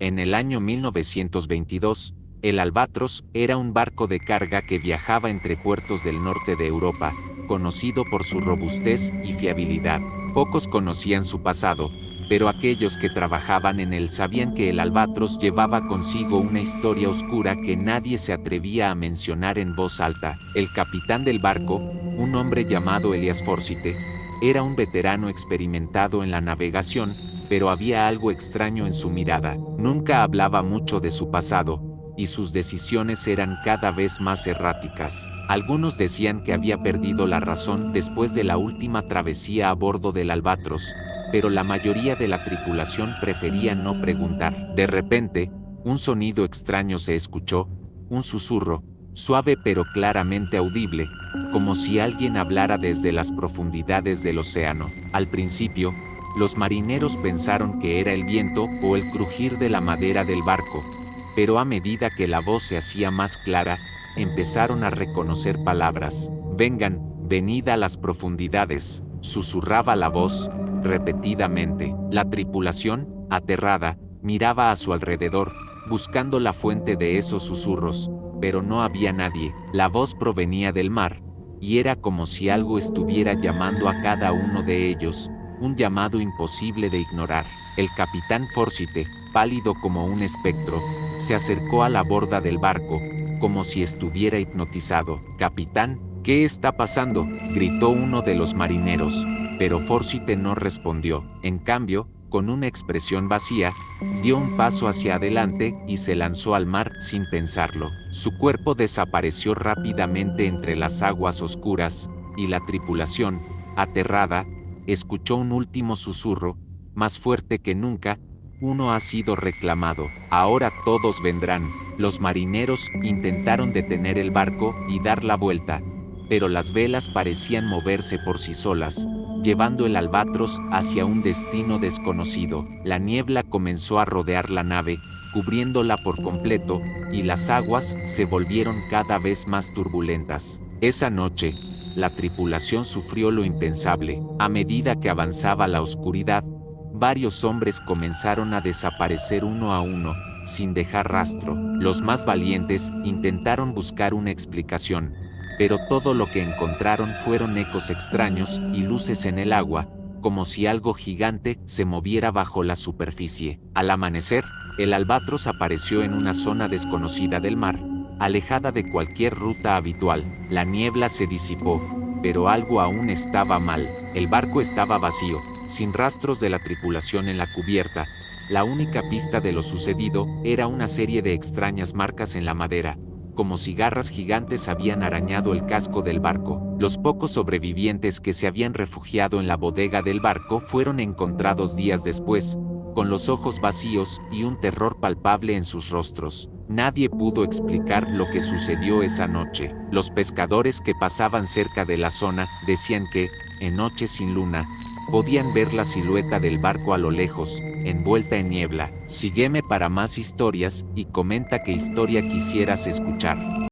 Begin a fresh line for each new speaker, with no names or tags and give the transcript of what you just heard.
En el año 1922, el Albatros era un barco de carga que viajaba entre puertos del norte de Europa, conocido por su robustez y fiabilidad. Pocos conocían su pasado, pero aquellos que trabajaban en él sabían que el Albatros llevaba consigo una historia oscura que nadie se atrevía a mencionar en voz alta. El capitán del barco, un hombre llamado Elias Forsythe, era un veterano experimentado en la navegación, pero había algo extraño en su mirada. Nunca hablaba mucho de su pasado, y sus decisiones eran cada vez más erráticas. Algunos decían que había perdido la razón después de la última travesía a bordo del Albatros, pero la mayoría de la tripulación prefería no preguntar. De repente, un sonido extraño se escuchó, un susurro, suave pero claramente audible, como si alguien hablara desde las profundidades del océano. Al principio, los marineros pensaron que era el viento o el crujir de la madera del barco, pero a medida que la voz se hacía más clara, empezaron a reconocer palabras. «Vengan, venid a las profundidades», susurraba la voz, repetidamente. La tripulación, aterrada, miraba a su alrededor, buscando la fuente de esos susurros, pero no había nadie. La voz provenía del mar, y era como si algo estuviera llamando a cada uno de ellos, un llamado imposible de ignorar. El capitán Forsythe, pálido como un espectro, se acercó a la borda del barco, como si estuviera hipnotizado. «Capitán, ¿qué está pasando?», gritó uno de los marineros, pero Forsythe no respondió. En cambio, con una expresión vacía, dio un paso hacia adelante y se lanzó al mar sin pensarlo. Su cuerpo desapareció rápidamente entre las aguas oscuras, y la tripulación, aterrada, escuchó un último susurro, más fuerte que nunca: «Uno ha sido reclamado, ahora todos vendrán». Los marineros intentaron detener el barco y dar la vuelta, pero las velas parecían moverse por sí solas, llevando el Albatros hacia un destino desconocido. La niebla comenzó a rodear la nave, cubriéndola por completo, y las aguas se volvieron cada vez más turbulentas. Esa noche, la tripulación sufrió lo impensable. A medida que avanzaba la oscuridad, varios hombres comenzaron a desaparecer uno a uno, sin dejar rastro. Los más valientes intentaron buscar una explicación, pero todo lo que encontraron fueron ecos extraños y luces en el agua, como si algo gigante se moviera bajo la superficie. Al amanecer, el Albatros apareció en una zona desconocida del mar, alejada de cualquier ruta habitual. La niebla se disipó, pero algo aún estaba mal. El barco estaba vacío, sin rastros de la tripulación en la cubierta. La única pista de lo sucedido era una serie de extrañas marcas en la madera, como si garras gigantes habían arañado el casco del barco. Los pocos sobrevivientes que se habían refugiado en la bodega del barco fueron encontrados días después, con los ojos vacíos y un terror palpable en sus rostros. Nadie pudo explicar lo que sucedió esa noche. Los pescadores que pasaban cerca de la zona decían que, en noches sin luna, podían ver la silueta del barco a lo lejos, envuelta en niebla. Sígueme para más historias y comenta qué historia quisieras escuchar.